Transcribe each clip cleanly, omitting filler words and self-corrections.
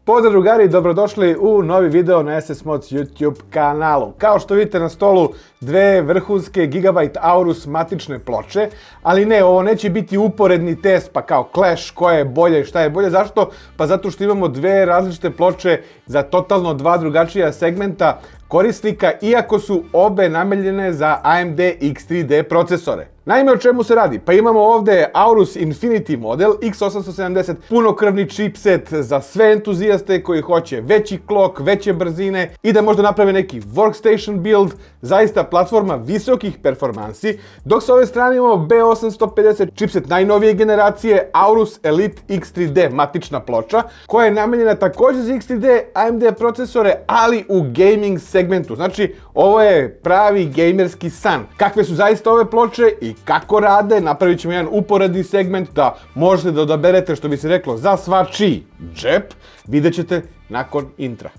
Pozdrav drugari, dobrodošli u novi video na SS Mods YouTube kanalu. Kao što vidite na stolu dve vrhunske Gigabyte Aorus matične ploče, ali ne, ovo neće biti uporedni test pa kao Clash, koje je bolje, šta je bolje. Zašto? Pa zato što imamo dve različite ploče za totalno dva drugačija segmenta korisnika, iako su obe namenjene za AMD X3D procesore. Naime, o čemu se radi? Pa imamo ovde Aorus Infinity model X870, punokrvni chipset za sve entuzijaste koji hoće veći clock, veće brzine i da možda naprave neki workstation build, zaista platforma visokih performansi, dok sa ove strane imamo B850 chipset najnovije generacije Aorus Elite X3D matična ploča, koja je namenjena također za X3D AMD procesore, ali u gaming segmentu. Znači, ovo je pravi gamerski san. Kakve su zaista ove ploče i kako rade, napravit ćemo jedan uporedni segment da možete da odaberete, što bi se reklo, za svačiji džep. Vidjet ćete nakon intra.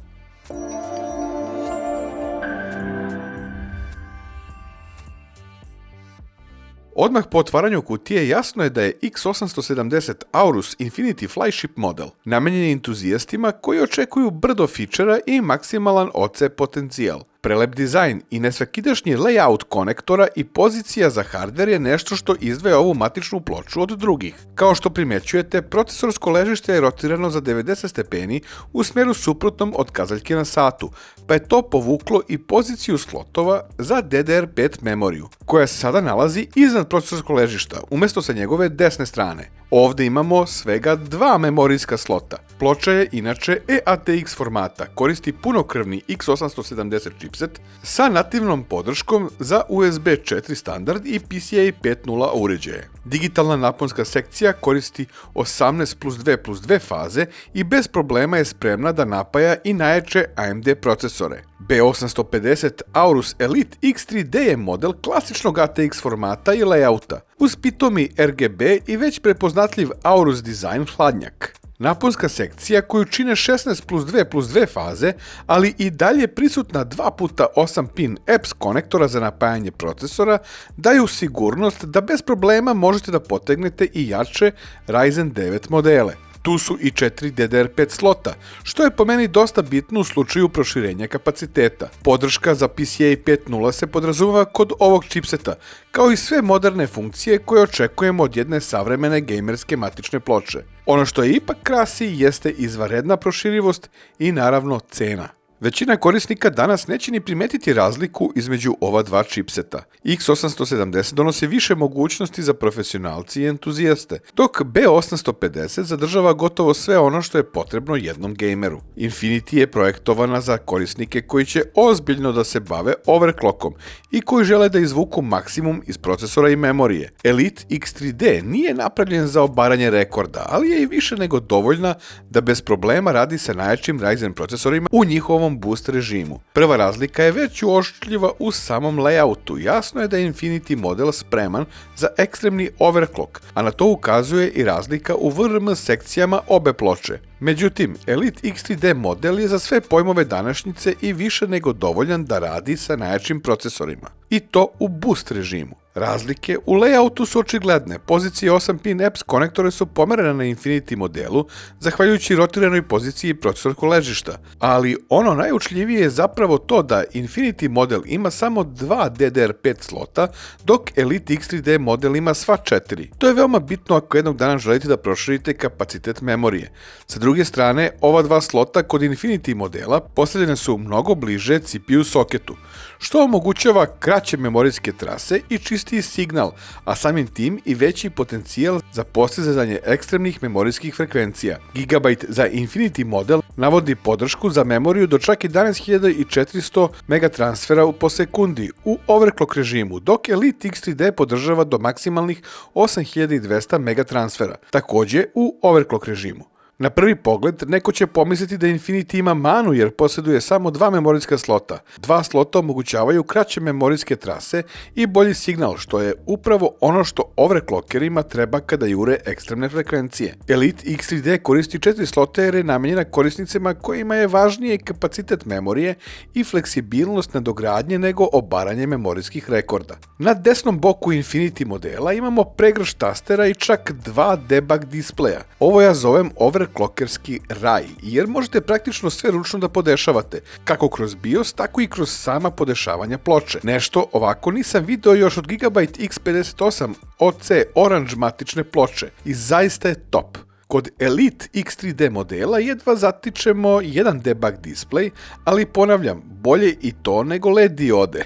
Odmah po otvaranju kutije jasno je da je X870 Aorus Infinity Flagship model namenjen entuzijastima koji očekuju brdo fičera i maksimalan OC potencijal. Prelep dizajn i nesvakidašnji layout konektora i pozicija za hardware je nešto što izdvaja ovu matičnu ploču od drugih. Kao što primećujete, procesorsko ležište je rotirano za 90 stepeni u smjeru suprotnom od kazaljke na satu, pa je to povuklo i poziciju slotova za DDR5 memoriju, koja se sada nalazi iznad procesorskog ležišta, umjesto sa njegove desne strane. Ovdje imamo svega dva memorijska slota. Ploča je inače eATX formata, koristi punokrvni X870 chipset sa nativnom podrškom za USB 4 standard i PCIe 5.0 uređaje. Digitalna naponska sekcija koristi 18+2+2 faze i bez problema je spremna da napaja i najjače AMD procesore. B850 Aorus Elite X3D je model klasičnog ATX formata i layouta, uz pitomi RGB i već prepoznatljiv Aorus dizajn hladnjak. Naponska sekcija koju čine 16+2+2 faze, ali i dalje prisutna 2x8 pin EPS konektora za napajanje procesora, daju sigurnost da bez problema možete da potegnete i jače Ryzen 9 modele. Tu su i 4 DDR5 slota, što je po meni dosta bitno u slučaju proširenja kapaciteta. Podrška za PCIe 5.0 se podrazumeva kod ovog chipseta, kao i sve moderne funkcije koje očekujemo od jedne savremene gamerske matične ploče. Ono što je ipak krasi jeste izvanredna proširivost i naravno cena. Većina korisnika danas neće ni primetiti razliku između ova dva chipseta. X870 donosi više mogućnosti za profesionalci i entuzijaste, dok B850 zadržava gotovo sve ono što je potrebno jednom gameru. Infinity je projektovana za korisnike koji će ozbiljno da se bave overclockom i koji žele da izvuku maksimum iz procesora i memorije. Elite X3D nije napravljen za obaranje rekorda, ali je i više nego dovoljna da bez problema radi sa najjačim Ryzen procesorima u njihovom boost režimu. Prva razlika je već uočljiva u samom layoutu. Jasno je da je Infinity model spreman za ekstremni overclock, a na to ukazuje i razlika u VRM sekcijama obe ploče. Međutim, Elite X3D model je za sve pojmove današnjice i više nego dovoljan da radi sa najjačim procesorima. I to u boost režimu. Razlike u layoutu su očigledne. Pozicije 8-pin EPS konektore su pomerene na Infinity modelu, zahvaljujući rotiranoj poziciji procesorskog ležišta. Ali ono najučljivije je zapravo to da Infinity model ima samo 2 DDR5 slota, dok Elite X3D model ima sva 4. To je veoma bitno ako jednog dana želite da proširite kapacitet memorije. Sa druge strane, ova dva slota kod Infinity modela postavljene su mnogo bliže CPU soketu, što omogućava kraće memorijske trase i čistiji signal, a samim tim i veći potencijal za postizanje ekstremnih memorijskih frekvencija. Gigabyte za Infinity model navodi podršku za memoriju do čak 11400 megatransfera po sekundi u overclock režimu, dok Elite X3D podržava do maksimalnih 8200 megatransfera, također u overclock režimu. Na prvi pogled, neko će pomisliti da Infinity ima manu jer posjeduje samo 2 memorijska slota. 2 slota omogućavaju kraće memorijske trase i bolji signal, što je upravo ono što overclockerima treba kada jure ekstremne frekvencije. Elite X3D koristi 4 slota jer je namenjena korisnicima kojima je važnije kapacitet memorije i fleksibilnost nadogradnje nego obaranje memorijskih rekorda. Na desnom boku Infinity modela imamo pregrš tastera i čak 2 debug displeja. Ovo ja zovem overclockerski raj, jer možete praktično sve ručno da podešavate, kako kroz BIOS, tako i kroz sama podešavanja ploče. Nešto ovako nisam video još od Gigabyte X58 OC Orange matične ploče i zaista je top. Kod Elite X3D modela jedva zatičemo jedan debug display, ali ponavljam, bolje i to nego LED diode.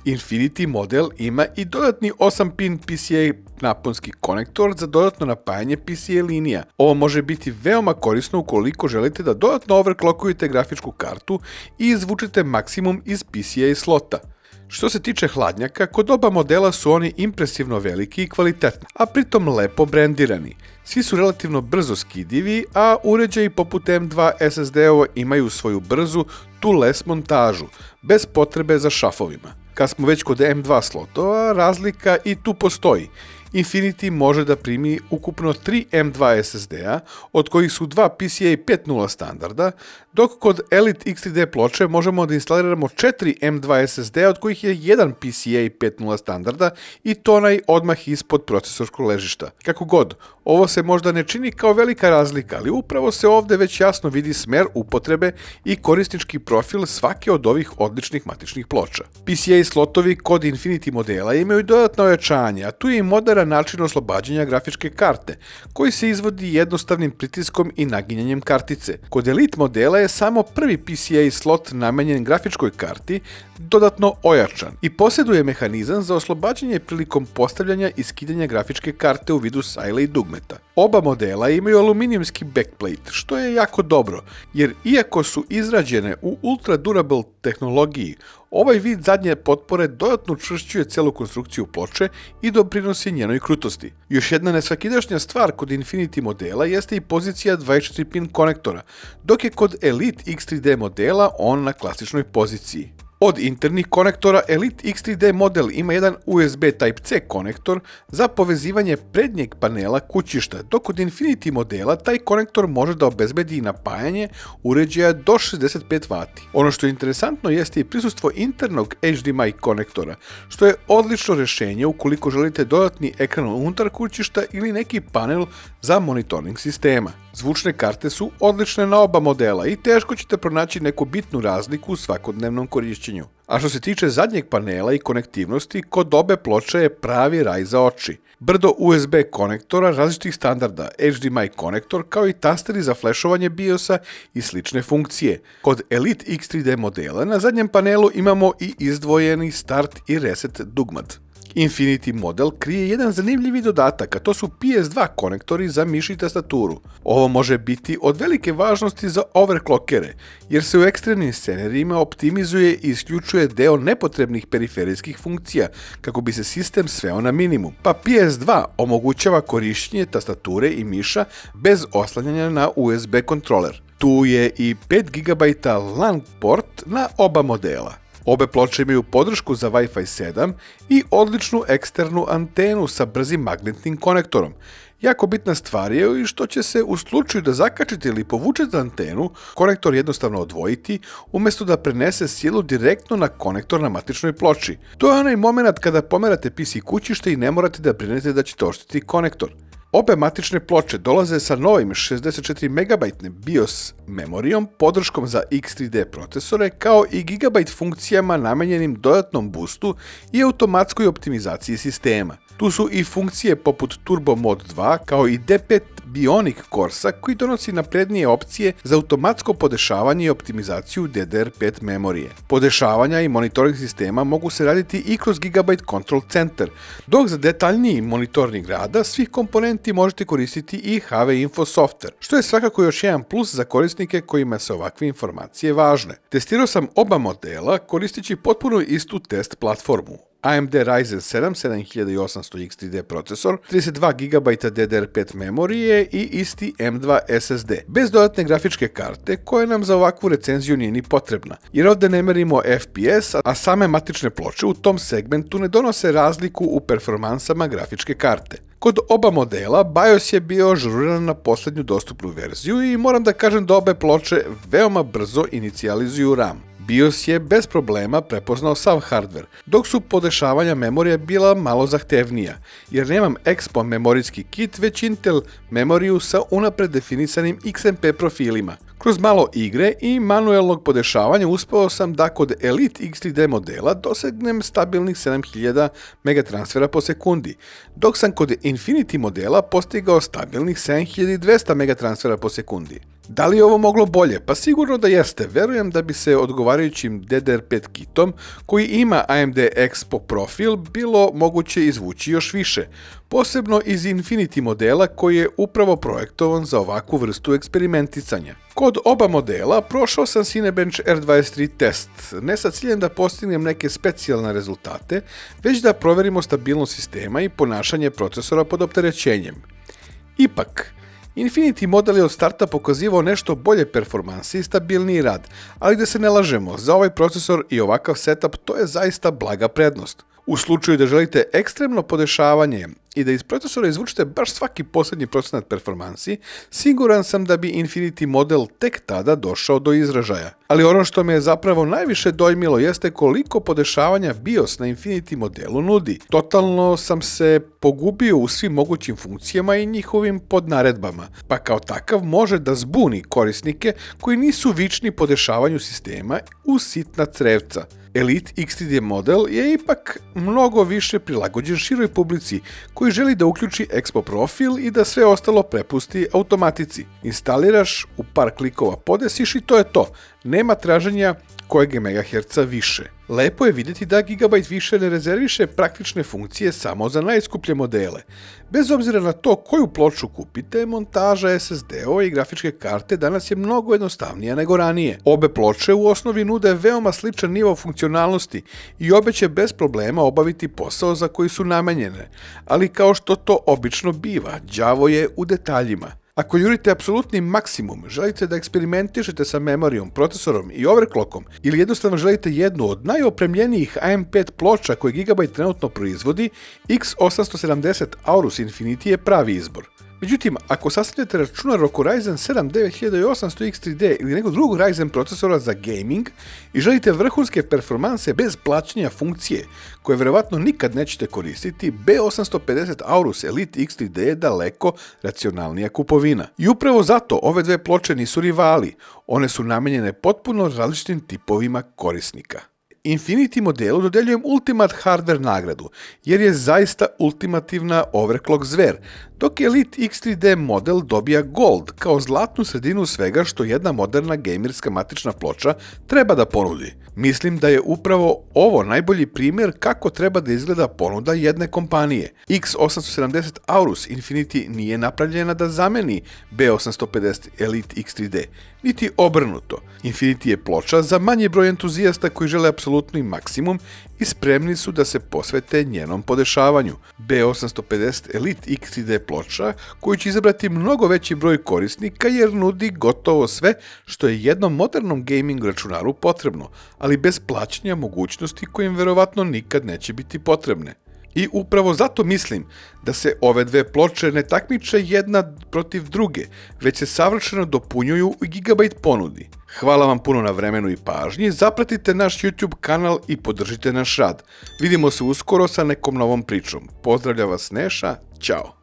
Infinity model ima i dodatni 8-pin PCIe naponski konektor za dodatno napajanje PCIe linija. Ovo može biti veoma korisno ukoliko želite da dodatno overclockujete grafičku kartu i izvučete maksimum iz PCIe slota. Što se tiče hladnjaka, kod oba modela su oni impresivno veliki i kvalitetni, a pritom lepo brendirani. Svi su relativno brzo skidivi, a uređaji poput M2 SSD-ova imaju svoju brzu tool-less montažu, bez potrebe za šafovima. Kad smo već kod M2 slotova, razlika i tu postoji. Infinity može da primi ukupno 3 M2 SSD-a, od kojih su 2 PCIe 5.0 standarda, dok kod Elite X3D ploče možemo da instaliramo 4 M2 SSD-a, od kojih je 1 PCIe 5.0 standarda i to onaj odmah ispod procesorskog ležišta. Kako god, ovo se možda ne čini kao velika razlika, ali upravo se ovde već jasno vidi smer upotrebe i korisnički profil svake od ovih odličnih matičnih ploča. PCIe slotovi kod Infinity modela imaju dodatno ojačanje, a tu je i moderan način oslobađanja grafičke karte, koji se izvodi jednostavnim pritiskom i naginjanjem kartice. Kod Elite modela je samo prvi PCIe slot namenjen grafičkoj karti dodatno ojačan i posjeduje mehanizam za oslobađanje prilikom postavljanja i skidanja grafičke karte u vidu sajle i dugmeta. Oba modela imaju aluminijumski backplate, što je jako dobro, jer iako su izrađene u ultra durable tehnologiji, ovaj vid zadnje potpore dodatno učvršćuje celu konstrukciju ploče i doprinosi njenoj krutosti. Još jedna nesvakidašnja stvar kod Infinity modela jeste i pozicija 24-pin konektora, dok je kod Elite X3D modela on na klasičnoj poziciji. Od internih konektora Elite X3D model ima jedan USB Type-C konektor za povezivanje prednjeg panela kućišta, dok kod Infinity modela taj konektor može da obezbedi i napajanje uređaja do 65 W. Ono što je interesantno jeste i prisustvo internog HDMI konektora, što je odlično rešenje ukoliko želite dodatni ekran unutar kućišta ili neki panel za monitoring sistema. Zvučne karte su odlične na oba modela i teško ćete pronaći neku bitnu razliku u svakodnevnom korišćenju. A što se tiče zadnjeg panela i konektivnosti, kod obe ploče je pravi raj za oči. Brdo USB konektora različitih standarda, HDMI konektor kao i tasteri za flešovanje BIOS-a i slične funkcije. Kod Elite X3D modela na zadnjem panelu imamo i izdvojeni start i reset dugmad. Infinity model krije jedan zanimljivi dodatak, a to su PS2 konektori za miš i tastaturu. Ovo može biti od velike važnosti za overclockere, jer se u ekstremnim scenarijima optimizuje i isključuje deo nepotrebnih periferijskih funkcija, kako bi se sistem sveo na minimum. Pa PS2 omogućava korišćenje tastature i miša bez oslanjanja na USB kontroler. Tu je i 5 GB LAN port na oba modela. Obe ploče imaju podršku za Wi-Fi 7 i odličnu eksternu antenu sa brzim magnetnim konektorom. Jako bitna stvar je i što će se u slučaju da zakačite ili povučete antenu, konektor jednostavno odvojiti, umjesto da prenese silu direktno na konektor na matičnoj ploči. To je onaj moment kada pomerate PC kućište i ne morate da brinete da ćete oštetiti konektor. Obe matične ploče dolaze sa novim 64 MB BIOS memorijom, podrškom za X3D procesore, kao i GB funkcijama namenjenim dodatnom boostu i automatskoj optimizaciji sistema. Tu su i funkcije poput Turbo Mod 2, kao i D5 Bionic Corsa, koji donosi naprednije opcije za automatsko podešavanje i optimizaciju DDR5 memorije. Podešavanja i monitoring sistema mogu se raditi i kroz Gigabyte Control Center, dok za detaljniji monitorning rada svih komponenti možete koristiti i HV Info software, što je svakako još jedan plus za korisnike kojima se ovakve informacije važne. Testirao sam oba modela koristeći potpuno istu test platformu. AMD Ryzen 7 7800 X3D procesor, 32 GB DDR5 memorije i isti M2 SSD, bez dodatne grafičke karte koja nam za ovakvu recenziju nije ni potrebna, jer ovdje ne merimo FPS, a same matične ploče u tom segmentu ne donose razliku u performansama grafičke karte. Kod oba modela BIOS je bio ažuriran na posljednju dostupnu verziju i moram da kažem da obe ploče veoma brzo inicijalizuju RAM. BIOS je bez problema prepoznao sav hardware, dok su podešavanja memorija bila malo zahtevnija, jer nemam Expo memorijski kit, već Intel memoriju sa unapred definisanim XMP profilima. Kroz malo igre i manuelnog podešavanja uspeo sam da kod Elite X3D modela dosegnem stabilnih 7000 megatransfera po sekundi, dok sam kod Infinity modela postigao stabilnih 7200 megatransfera po sekundi. Da li je ovo moglo bolje? Pa sigurno da jeste. Verujem da bi se odgovarajućim DDR5 kitom, koji ima AMD Expo profil, bilo moguće izvući još više, posebno iz Infinity modela koji je upravo projektovan za ovakvu vrstu eksperimenticanja. Kod oba modela prošao sam Cinebench R23 test, ne sa ciljem da postignem neke specijalne rezultate, već da proverimo stabilnost sistema i ponašanje procesora pod opterećenjem. Ipak, Infinity model je od starta pokazivao nešto bolje performanse i stabilniji rad, ali da se ne lažemo, za ovaj procesor i ovakav setup to je zaista blaga prednost. U slučaju da želite ekstremno podešavanje i da iz procesora izvučete baš svaki posljednji procenat performansi, siguran sam da bi Infinity model tek tada došao do izražaja. Ali ono što me je zapravo najviše dojmilo jeste koliko podešavanja BIOS na Infinity modelu nudi. Totalno sam se pogubio u svim mogućim funkcijama i njihovim podnaredbama, pa kao takav može da zbuni korisnike koji nisu vični podešavanju sistema u sitna crevca. Elite X3D model je ipak mnogo više prilagođen široj publici koji želi da uključi Expo profil i da sve ostalo prepusti automatici. Instaliraš, u par klikova podesiš i to je to. Nema traženja kojeg je megaherca više. Lepo je vidjeti da Gigabyte više ne rezerviše praktične funkcije samo za najskuplje modele. Bez obzira na to koju ploču kupite, montaža SSD-ova i grafičke karte danas je mnogo jednostavnija nego ranije. Obe ploče u osnovi nude veoma sličan nivo funkcionalnosti i obe će bez problema obaviti posao za koji su namenjene, ali kao što to obično biva, đavo je u detaljima. Ako jurite apsolutni maksimum, želite da eksperimentišete sa memorijom, procesorom i overclockom ili jednostavno želite jednu od najopremljenijih AM5 ploča koje Gigabyte trenutno proizvodi, X870 Aorus Infinity je pravi izbor. Međutim, ako sastavljate računar oko Ryzen 7 9800 X3D ili nekog drugog Ryzen procesora za gaming i želite vrhunske performanse bez plaćanja funkcije, koje verovatno nikad nećete koristiti, B850 Aorus Elite X3D je daleko racionalnija kupovina. I upravo zato ove dve ploče nisu rivali, one su namenjene potpuno različitim tipovima korisnika. Infinity modelu dodeljujem Ultimate Hardware nagradu, jer je zaista ultimativna overclock zver, dok Elite X3D model dobija Gold kao zlatnu sredinu svega što jedna moderna gamerska matična ploča treba da ponudi. Mislim da je upravo ovo najbolji primjer kako treba da izgleda ponuda jedne kompanije. X870 Aorus Infinity nije napravljena da zameni B850 Elite X3D, niti obrnuto. Infinity je ploča za manji broj entuzijasta koji žele apsolutni maksimum i spremni su da se posvete njenom podešavanju. B850 Elite X3D ploča koju će izabrati mnogo veći broj korisnika jer nudi gotovo sve što je jednom modernom gaming računaru potrebno, ali bez plaćanja mogućnosti koje im verovatno nikad neće biti potrebne. I upravo zato mislim da se ove dve ploče ne takmiče jedna protiv druge, već se savršeno dopunjuju u Gigabyte ponudi. Hvala vam puno na vremenu i pažnji, zapratite naš YouTube kanal i podržite naš rad. Vidimo se uskoro sa nekom novom pričom. Pozdravlja vas Neša, ćao!